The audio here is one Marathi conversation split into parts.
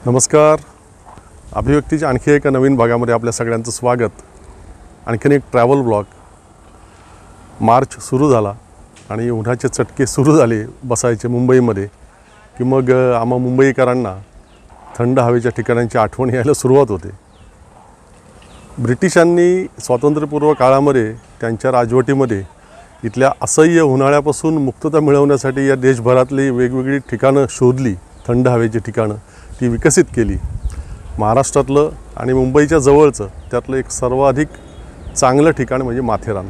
नमस्कार. अभिव्यक्तीच्या आणखी एका नवीन भागामध्ये आपल्या सगळ्यांचं स्वागत. आणखीन एक ट्रॅव्हल ब्लॉग. मार्च सुरू झाला आणि उन्हाचे चटके सुरू झाले बसायचे मुंबईमध्ये की मग आम्हा मुंबईकरांना थंड हवेच्या ठिकाणांची आठवण यायला सुरुवात होते. ब्रिटिशांनी स्वातंत्र्यपूर्व काळामध्ये त्यांच्या राजवटीमध्ये इथल्या असह्य उन्हाळ्यापासून मुक्तता मिळवण्यासाठी या देशभरातली वेगवेगळी ठिकाणं शोधली. थंड हवेची ठिकाणं ती विकसित केली. महाराष्ट्रातलं आणि मुंबईच्या जवळचं त्यातलं एक सर्वाधिक चांगलं ठिकाण म्हणजे माथेरान.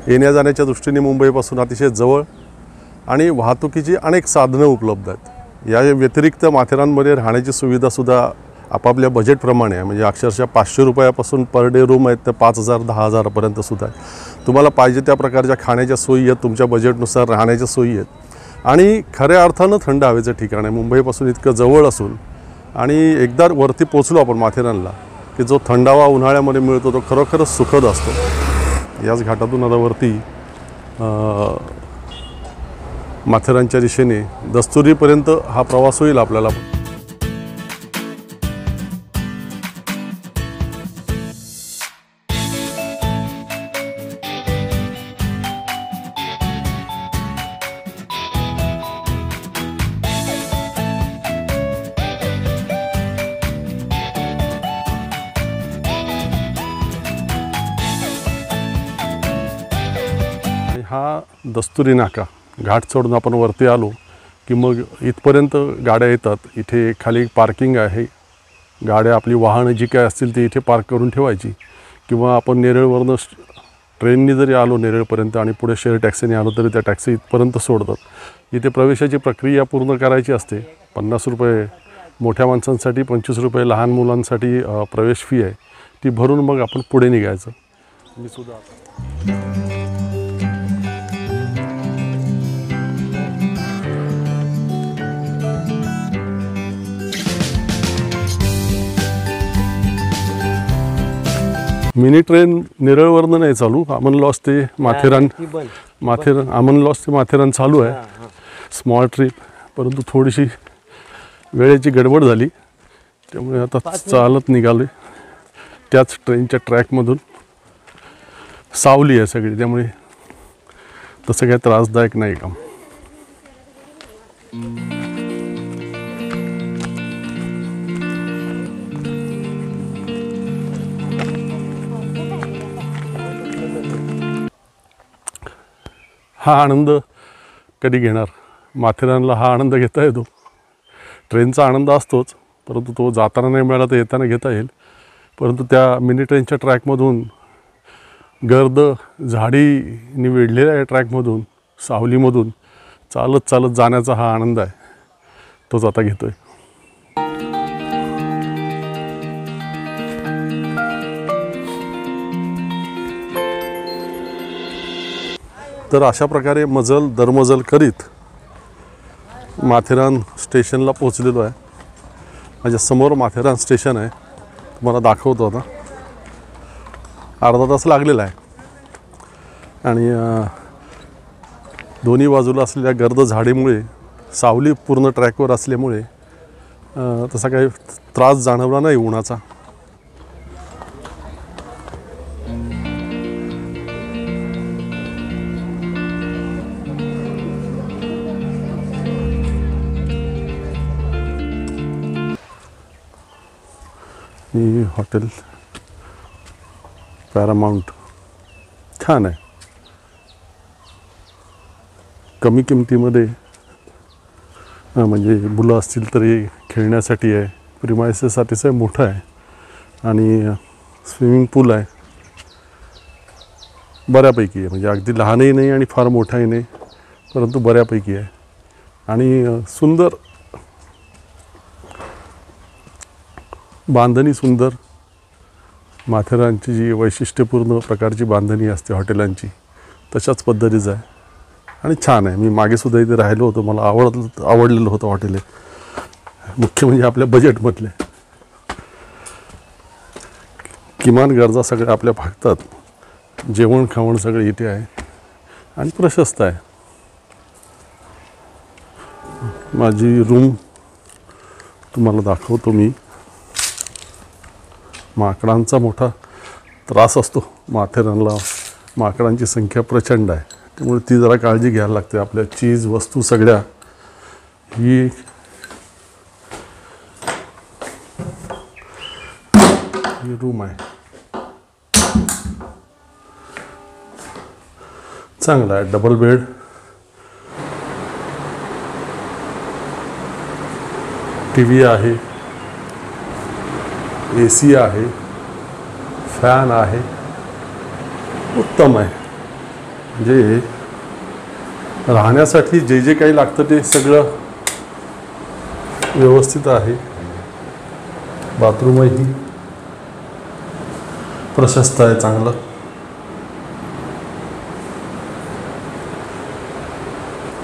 येण्या जाण्याच्या दृष्टीने मुंबईपासून अतिशय जवळ आणि वाहतुकीची अनेक साधनं उपलब्ध आहेत. या व्यतिरिक्त माथेरानमध्ये राहण्याची सुविधासुद्धा आपापल्या बजेटप्रमाणे आहे. म्हणजे अक्षरशः 500 रुपयापासून पर डे रूम आहेत तर 5,000-10,000पर्यंत सुद्धा आहे. तुम्हाला पाहिजे त्या प्रकारच्या खाण्याच्या सोयी आहेत, तुमच्या बजेटनुसार राहण्याच्या सोयी आहेत आणि खऱ्या अर्थानं थंड हवेचं ठिकाण आहे. मुंबईपासून इतकं जवळ असून आणि एकदा वरती पोचलो आपण माथेरानला की जो थंडावा उन्हाळ्यामध्ये मिळतो तो खरोखरच सुखद असतो. याच घाटातून आता वरती माथेरानच्या दिशेने दस्तुरीपर्यंत हा प्रवास होईल आपल्याला. हा दस्तुरी नाका घाट चढून आपण वरती आलो की मग इथपर्यंत गाड्या येतात. इथे खाली पार्किंग आहे. गाड्या आपली वाहनं जी काय असतील ती इथे पार्क करून ठेवायची किंवा आपण नेरळवरनं ट्रेननी जरी आलो नेरळपर्यंत आणि पुढे शेअर टॅक्सीने आलो तरी त्या टॅक्सी इथपर्यंत सोडतात. इथे प्रवेशाची प्रक्रिया पूर्ण करायची असते. 50 रुपये मोठ्या माणसांसाठी, 25 रुपये लहान मुलांसाठी प्रवेश फी आहे. ती भरून मग आपण पुढे निघायचं. मी सुद्धा मिनी ट्रेन नेरळवरनं नाही चालू. अमन लॉस ते माथेरान अमन लॉस ते माथेरान चालू आहे. Small trip. परंतु थोडीशी वेळेची गडबड झाली त्यामुळे आता चालत निघालो. त्याच ट्रेनच्या ट्रॅकमधून सावली आहे सगळी त्यामुळे तसं काही त्रासदायक नाही काम. हा आनंद कधी घेणार? माथेरानला हा आनंद घेता येतो. ट्रेनचा आनंद असतोच परंतु तो जाताना नाही मिळाला तर येताना घेता येईल. परंतु त्या मिनी ट्रेनच्या ट्रॅकमधून गर्द झाडीने वेढलेल्या या ट्रॅकमधून सावलीमधून चालत चालत जाण्याचा हा आनंद आहे तोच आता घेतो आहे. तर अशा प्रकारे मजल दरमजल करीत माथेरान स्टेशनला पोचलेलो आहे. माझ्या समोर माथेरान स्टेशन आहे. तुम्हाला दाखवतो आता. अर्धा तास लागलेला आहे आणि दोन्ही बाजूला असलेल्या गर्द झाडीमुळे सावली पूर्ण ट्रॅकवर असल्यामुळे तसा काही त्रास जाणवला नाही उन्हाचा. ही हॉटेल पॅरामाउंट छान आहे. कमी किमतीमध्ये म्हणजे मुलं असतील तरी खेळण्यासाठी आहे. प्रिमायसेससाठीच आहे. मोठं आहे आणि स्विमिंग पूल आहे. बऱ्यापैकी आहे. म्हणजे अगदी लहानही नाही आणि फार मोठाही नाही परंतु बऱ्यापैकी आहे आणि सुंदर बांधणी. सुंदर माथेरानची जी वैशिष्ट्यपूर्ण प्रकारची बांधणी असते हॉटेलांची तशाच पद्धतीचं आहे आणि छान आहे. मी मागेसुद्धा इथे राहिलो होतो. मला आवडलेलं होतं हॉटेल. मुख्य म्हणजे आपल्या बजेटमधले किमान गरजा सगळ्या आपल्या भागतात. जेवण खावण सगळं इथे आहे आणि प्रशस्त आहे. माझी रूम तुम्हाला दाखवतो मी. माकडांचा मोठा त्रास असतो माथेरानला. माकडांची संख्या प्रचंड आहे, त्यामुळे ती जरा काळजी घ्यायला लागते. आपल्या चीज वस्तू सगळ्या ही रूम आहे, चांगला आहे. डबल बेड, टीव्ही आहे, AC आहे, फॅन आहे, उत्तम आहे. म्हणजे राहण्यासाठी जे जे काही लागतं ते सगळं व्यवस्थित आहे. बाथरूमही प्रशस्त आहे, चांगलं.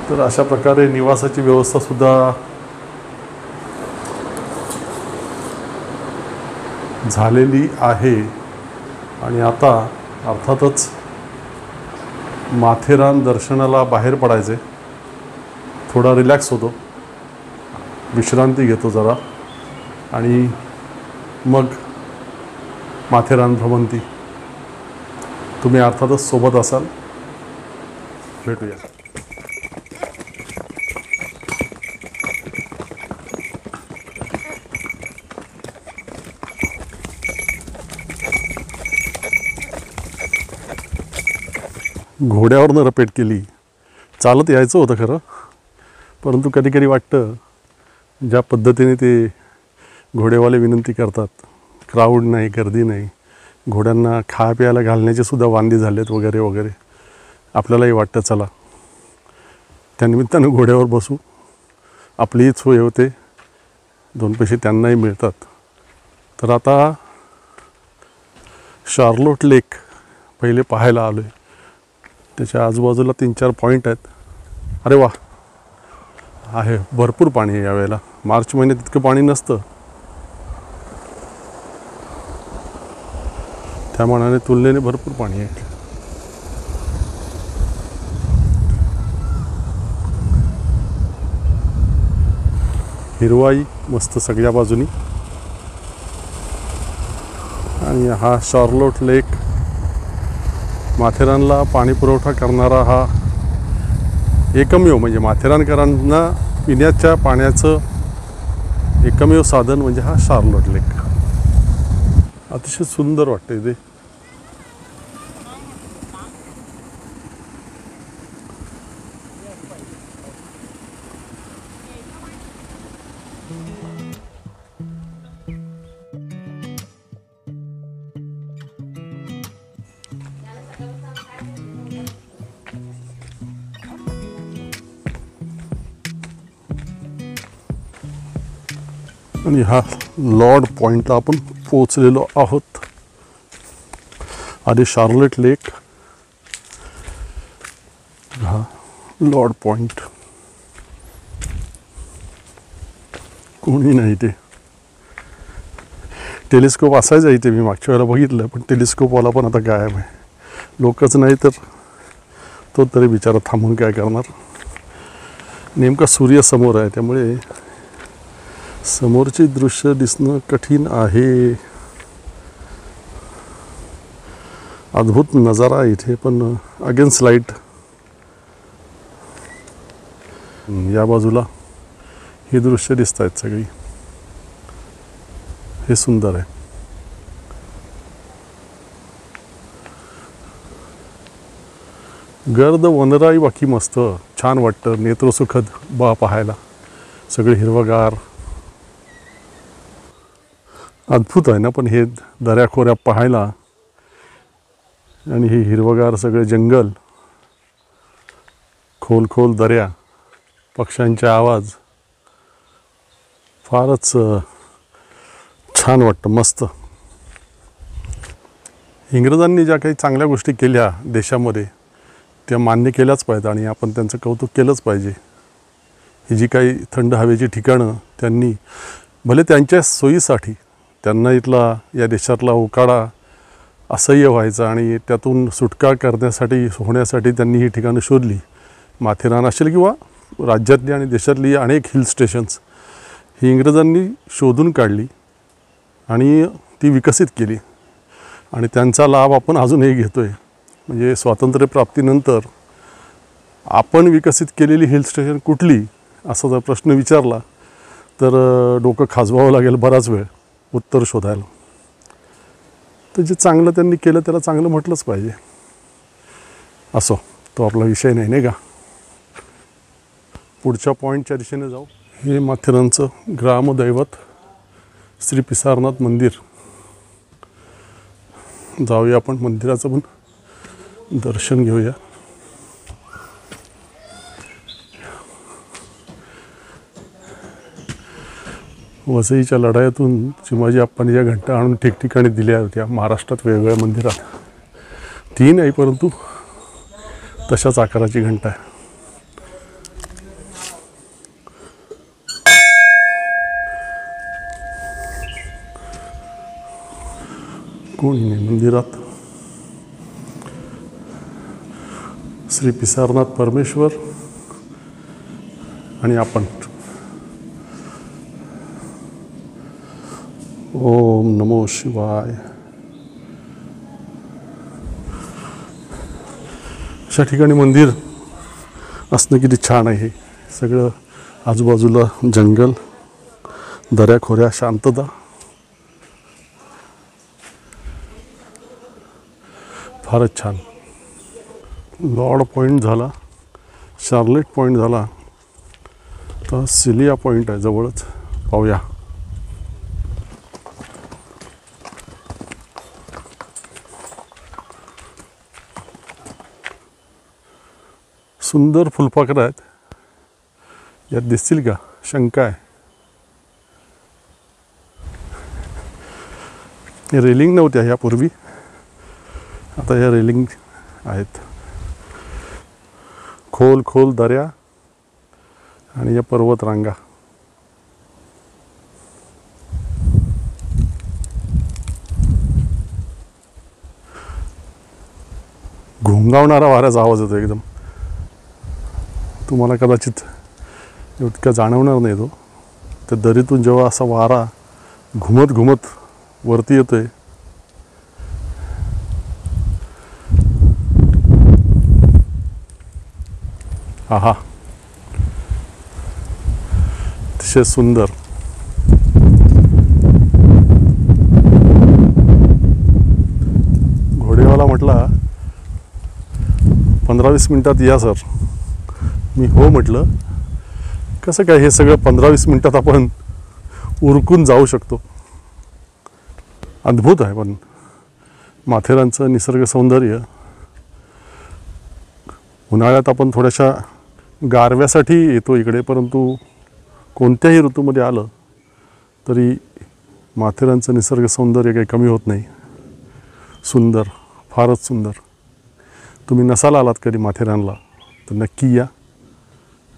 तर अशा प्रकारे निवासाची व्यवस्था सुद्धा झालेली आहे. आणि आता अर्थातच माथेरान दर्शनाला बाहेर पडायचे. थोडा रिलॅक्स होतो, विश्रांती घेतो जरा, आणि मग माथेरान भ्रमंती. तुम्ही अर्थातच सोबत असाल. भेटूया. घोड्यावरनं रपेट केली. चालत यायचं होतं खरं, परंतु कधी कधी वाटतं ज्या पद्धतीने ते घोडेवाले विनंती करतात, क्राऊड नाही, गर्दी नाही, घोड्यांना खाया प्यायला घालण्याचे सुद्धा वांदे झालेत वगैरे वगैरे, आपल्यालाही वाटतं चला त्यानिमित्तानं घोड्यावर बसू, आपलीही सोय होते, 2 पैसे त्यांनाही मिळतात. तर आता शार्लोट लेक पहिले पाहायला आलो आहे. त्याच्या आजूबाजूला 3-4 पॉईंट आहेत. अरे वा, आहे भरपूर पाणी आहे यावेळेला. मार्च महिन्यात इतकं पाणी नसतं, त्या मानाने तुलनेने भरपूर पाणी आहे. हिरवाई मस्त सगळ्या बाजूनी. आणि हा शार्लोट लेक माथेरानला पाणी पुरवठा करणारा हा एकमेव, म्हणजे माथेरानकरांना पिण्याच्या पाण्याचं एकमेव साधन म्हणजे हा शार्लोट लेक. अतिशय सुंदर वाटते ते. आणि हा लॉर्ड पॉईंटला आपण पोचलेलो आहोत. आधी शार्लेट लेक, हा लॉर्ड पॉईंट. कोणी नाही ते. टेलिस्कोप असायचा इथे, मी मागच्या वेळेला बघितलं, पण टेलिस्कोपवाला पण आता गायब आहे. लोकच नाही तर तो तरी बिचारा थांबून काय करणार. नेमका सूर्य समोर आहे, त्यामुळे समोरचे दृश्य दिसणं कठीण आहे. अद्भुत नजारा इथे, पण अगेन्स्ट लाईट. या बाजूला ही दृश्य दिसत आहेत सगळी. हे सुंदर आहे. गर्द वनराई बाकी मस्त छान वाटतं, नेत्रसुखद पाहायला. सगळे हिरवगार, अद्भुत आहे ना. पण हे दऱ्याखोऱ्या पाहायला, आणि हे हिरवगार सगळे जंगल, खोल खोल दऱ्या, पक्ष्यांचे आवाज, फारच छान वाटतं, मस्त. इंग्रजांनी ज्या काही चांगल्या गोष्टी केल्या देशामध्ये, त्या मान्य केल्याच पाहिजेत आणि आपण त्यांचं कौतुक केलंच पाहिजे. ही जी काही थंड हवेची ठिकाणं त्यांनी, भले त्यांच्या सोयीसाठी, त्यांना इथला या देशातला उकाडा असह्य व्हायचा आणि त्यातून सुटका करण्यासाठी होण्यासाठी त्यांनी ही ठिकाणं शोधली. माथेरान असेल किंवा राज्यातली आणि देशातली अनेक हिल स्टेशन्स, ही इंग्रजांनी शोधून काढली आणि ती विकसित केली आणि त्यांचा लाभ आपण अजूनही घेतो आहे. म्हणजे स्वातंत्र्यप्राप्तीनंतर आपण विकसित केलेली हिल स्टेशन कुठली असा जर प्रश्न विचारला तर डोकं खाजवावं लागेल बराच वेळ उत्तर शोधायला. तर जे चांगलं त्यांनी केलं त्याला चांगलं म्हटलंच पाहिजे. असो, तो आपला विषय नाही का. पुढच्या पॉईंटच्या दिशेने जाऊ. हे माथेरानचं ग्रामदैवत श्री पिसारनाथ मंदिर. जाऊया आपण मंदिराचं पण दर्शन घेऊया. वसईच्या लढाईतून चिमाजी आप्पांनी ज्या घंटा आणून ठिकठिकाणी दिल्या होत्या महाराष्ट्रात वेगवेगळ्या मंदिरात, ती नाही परंतु तशाच आकाराची घंटा आहे. कोणी नाही मंदिरात. श्री पिसारनाथ परमेश्वर आणि आपण. ओम नमो शिवाय. अशा ठिकाणी मंदिर असणं किती छान आहे. हे सगळं आजूबाजूला जंगल, दऱ्याखोऱ्या, शांतता. फारच छान. लॉर्ड पॉईंट झाला, शार्लेट पॉईंट झाला, तर सिलिया पॉईंट आहे जवळच. पाहूया. सुंदर फुलपाखरं आहेत. यात दिसतील का? शंका आहे. रेलिंग नव्हत्या यापूर्वी, आता या रेलिंग आहेत. खोल खोल दऱ्या आणि या पर्वतरांगा. घोंगावणारा वाऱ्याचा आवाज येतो एकदम. तुम्हाला कदाचित इतका जाणवणार नाही तो. त्या दरीतून जेव्हा असा वारा घुमत घुमत वरती येतोय, आहा, अतिशय सुंदर. घोडेवाला म्हटला 15-20 मिनिटात या सर. मी हो म्हटलं. कसं काय हे सगळं 15-20 मिनिटात आपण उरकून जाऊ शकतो. अद्भुत आहे. पण माथेरानचं निसर्ग सौंदर्य. उन्हाळ्यात आपण थोड्याशा गारव्यासाठी येतो इकडे, परंतु कोणत्याही ऋतूमध्ये आलं तरी माथेरानचं निसर्ग सौंदर्य काही कमी होत नाही. सुंदर, फारच सुंदर. तुम्ही नसाल आलात कधी माथेरानला तर नक्की या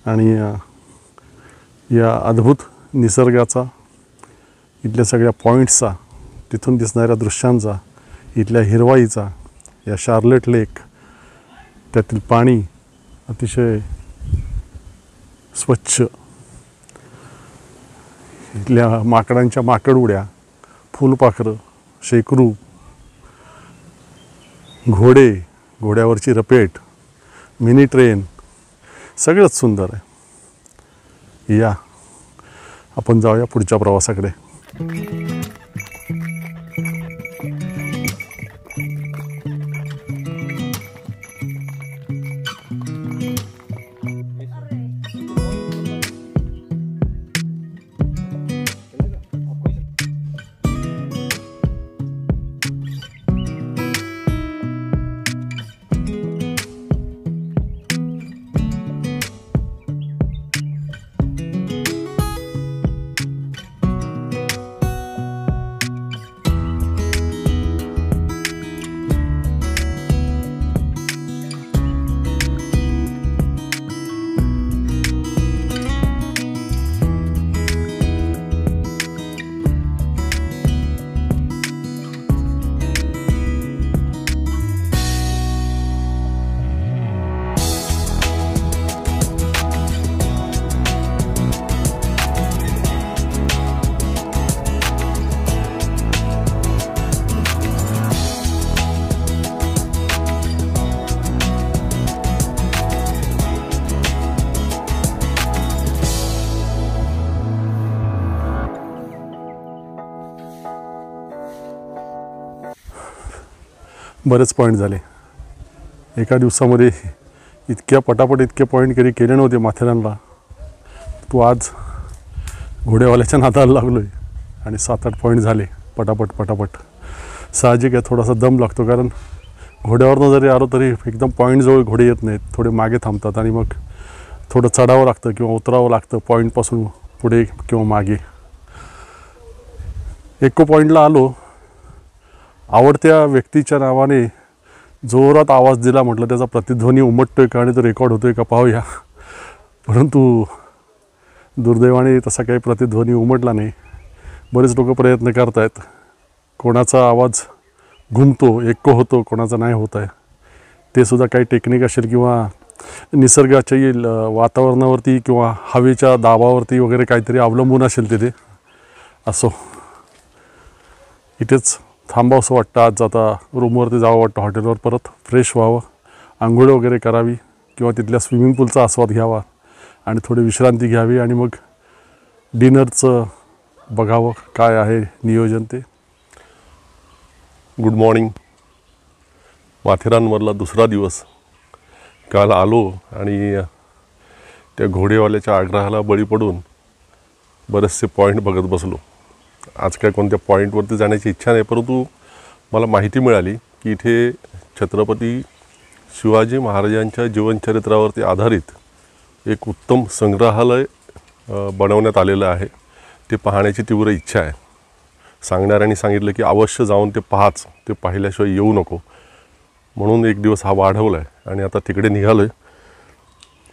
आणि या अद्भुत निसर्गाचा, इथल्या सगळ्या पॉईंट्सचा, तिथून दिसणाऱ्या दृश्यांचा, इथल्या हिरवाईचा, या शार्लेट लेक, त्यातील पाणी अतिशय स्वच्छ, इथल्या माकडांच्या माकडउड्या, फुलपाखरं, शेकरू, घोडे, घोड्यावरची रपेट, मिनी ट्रेन, सगळंच सुंदर आहे. या आपण जाऊया पुढच्या प्रवासाकडे. बरेच पॉईंट झाले एका दिवसामध्ये. इतक्या पटापट इतके पॉईंट कधी केले नव्हते माथेरानला. तो आज घोडेवाल्याच्या नादाला लागलो आहे आणि 7-8 पॉईंट झाले पटापट पटापट. साहजिक आहे थोडासा दम लागतो, कारण घोड्यावरनं जरी आलो तरी एकदम पॉईंटजवळ घोडे येत नाहीत, थोडे मागे थांबतात आणि मग थोडं चढावं लागतं किंवा उतरावं लागतं पॉईंटपासून पुढे किंवा मागे. एको पॉईंटला आलो, आवडत्या व्यक्तीच्या नावाने जोरात आवाज दिला. म्हटलं त्याचा प्रतिध्वनी उमटतोय का आणि तो रेकॉर्ड होतोय का पाहूया. परंतु दुर्दैवाने तसा काही प्रतिध्वनी उमटला नाही. बरेच लोक प्रयत्न करत आहेत. कोणाचा आवाज घुमतो, एक्को होतो, कोणाचा नाही होत आहे. ते सुद्धा काही टेक्निक असेल किंवा निसर्गाच्या वातावरणावरती किंवा हवेच्या दाबावरती वगैरे काहीतरी अवलंबून असेल तिथे. असो, इथेच थांबावंसं वाटतं आज. आता रूमवरती जावं वाटतं, हॉटेलवर परत फ्रेश व्हावं, आंघोळ वगैरे करावी किंवा तिथल्या स्विमिंग पूलचा आस्वाद घ्यावा आणि थोडी विश्रांती घ्यावी आणि मग डिनरचं बघावं काय आहे नियोजन ते. Good morning. माथेरानमधला दुसरा दिवस. काल आलो आणि त्या घोडेवाल्याच्या आग्रहाला बळी पडून बरेचसे पॉईंट बघत बसलो. आज काय कोणत्या पॉईंटवरती जाण्याची इच्छा नाही, परंतु मला माहिती मिळाली की इथे छत्रपती शिवाजी महाराजांच्या जीवनचरित्रावरती आधारित एक उत्तम संग्रहालय बनवण्यात आलेलं आहे. ते पाहण्याची तीव्र इच्छा आहे. सांगणाऱ्यांनी सांगितलं की अवश्य जाऊन ते पाहाच, ते पाहिल्याशिवाय येऊ नको. म्हणून एक दिवस हा वाढवला आहे आणि आता तिकडे निघालो आहे.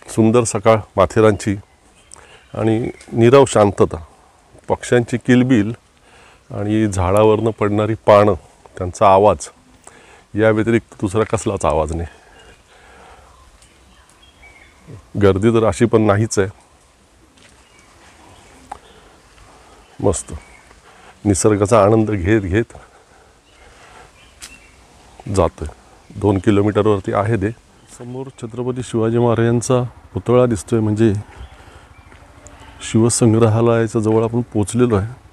सुंदर सकाळ माथेरानची आणि नीरव शांतता, पक्ष्यांची किलबिल आणि झाडावरनं पडणारी पानं, त्यांचा आवाज, या व्यतिरिक्त दुसरा कसलाच आवाज नाही. गर्दी तर अशी पण नाहीच आहे. मस्त निसर्गाचा आनंद घेत घेत जातोय. 2 किलोमीटरवरती आहे ते. समोर छत्रपती शिवाजी महाराजांचा पुतळा दिसतोय, म्हणजे शिवसंग्रहालयाच्या जवळ आपण पोचलेलो आहे.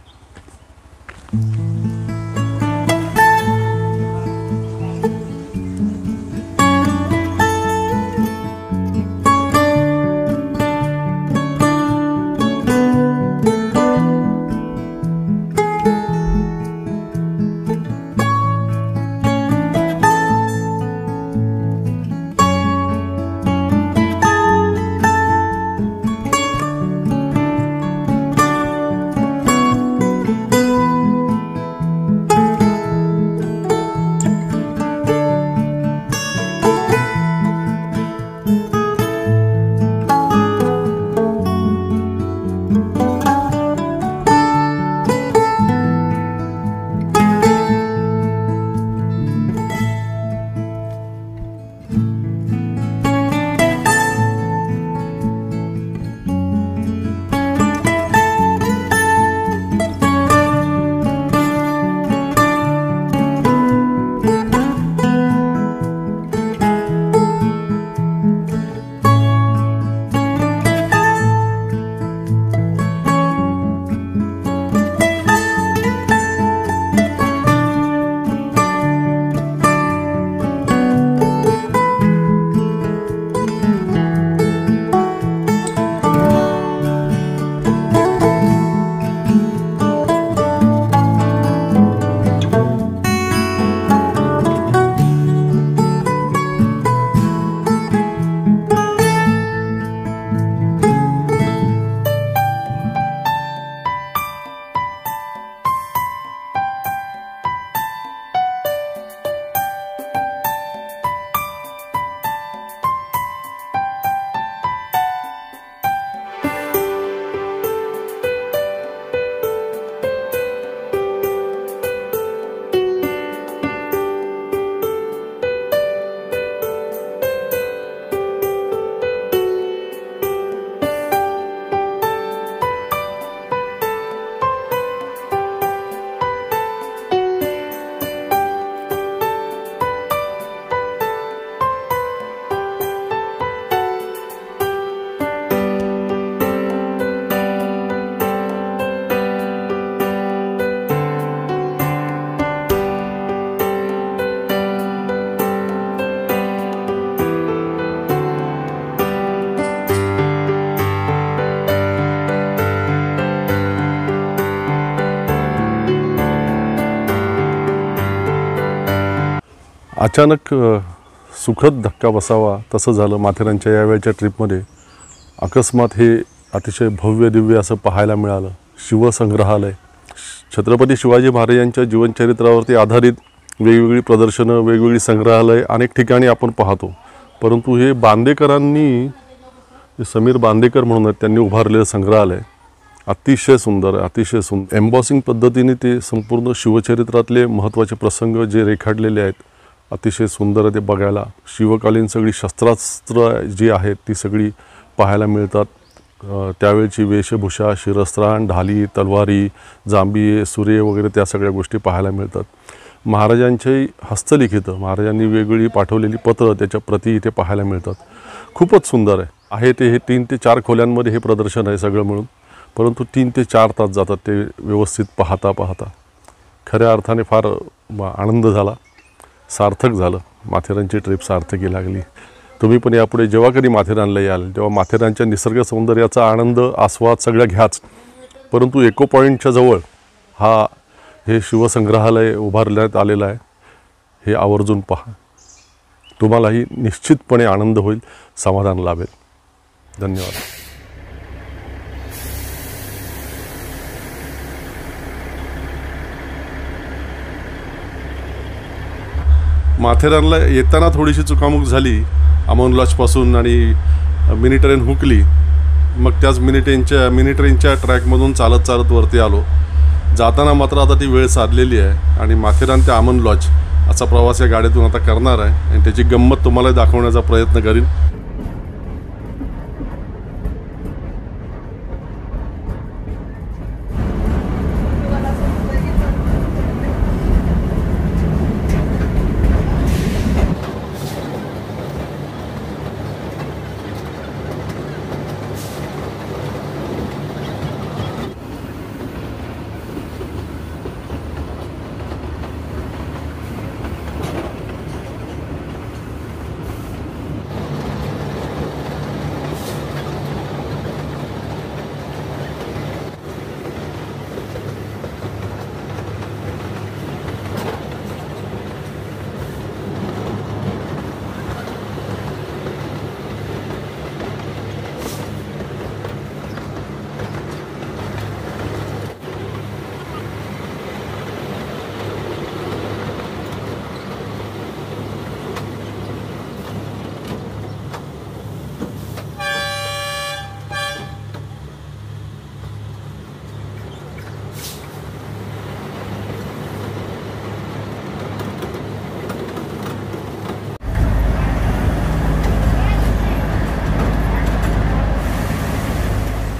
अचानक सुखद धक्का बसावा तसं झालं माथेरानच्या यावेळच्या ट्रिपमध्ये. अकस्मात हे अतिशय भव्य दिव्य असं पाहायला मिळालं. शिवसंग्रहालय, छत्रपती शिवाजी महाराजांच्या जीवनचरित्रावरती आधारित वेगवेगळी प्रदर्शनं, वेगवेगळी संग्रहालय अनेक ठिकाणी आपण पाहतो. परंतु हे बांदेकरांनी, समीर बांदेकर म्हणून आहेत, त्यांनी उभारलेलं संग्रहालय अतिशय सुंदर आहे, अतिशय सुंदर. एम्बॉसिंग पद्धतीने ते संपूर्ण शिवचरित्रातले महत्त्वाचे प्रसंग जे रेखाटलेले आहेत अतिशय सुंदर आहे ते बघायला. शिवकालीन सगळी शस्त्रास्त्र जी आहेत ती सगळी पाहायला मिळतात. त्यावेळची वेशभूषा, शिरस्त्राण, ढाली, तलवारी, जांबिये, सुरे वगैरे त्या सगळ्या गोष्टी पाहायला मिळतात. महाराजांची हस्तलिखितं, महाराजांनी वेगवेगळी पाठवलेली पत्र, त्याच्या प्रती इथे पाहायला मिळतात. खूपच सुंदर आहे. ते हे 3 ते 4 खोल्यांमध्ये हे प्रदर्शन आहे सगळं मिळून. परंतु 3 ते 4 तास जातात ते व्यवस्थित पाहता पाहता. खऱ्या अर्थाने फार आनंद झाला, सार्थक झालं. माथेरानची ट्रिप सार्थकी लागली. तुम्ही पण यापुढे जेव्हा कधी माथेरानला याल तेव्हा माथेरानच्या निसर्ग सौंदर्याचा आनंद, आस्वाद सगळं घ्याच. परंतु इको पॉईंटच्या जवळ हे शिवसंग्रहालय उभारण्यात आलेलं आहे. हे आवर्जून पहा. तुम्हालाही निश्चितपणे आनंद होईल, समाधान लाभेल. धन्यवाद. माथेरानला येताना थोडीशी चुकामुक झाली. अमोन लॉजपासून आणि मिनी ट्रेन हुकली. मग त्याच मिनी ट्रेनच्या ट्रॅकमधून चालत वरती आलो. जाताना मात्र आता ती वेळ साधलेली आहे आणि माथेरान ते अमोन लॉज असा प्रवास या गाडीतून आता करणार आहे आणि त्याची गंमत तुम्हाला दाखवण्याचा प्रयत्न करीन.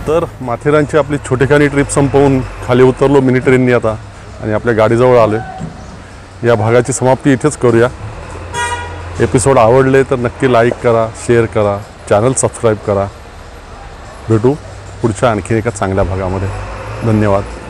तर माथेरानची आपली छोटेखानी ट्रिप संपवून खाली उतरलो मिनी ट्रेननी आता आणि आपल्या गाडीजवळ आलो. या भागाची समाप्ती इथेच करूया. एपिसोड आवडले तर नक्की लाईक करा, शेअर करा, चॅनल सबस्क्राईब करा. भेटू पुढच्या आणखी एका चांगल्या भागामध्ये. धन्यवाद.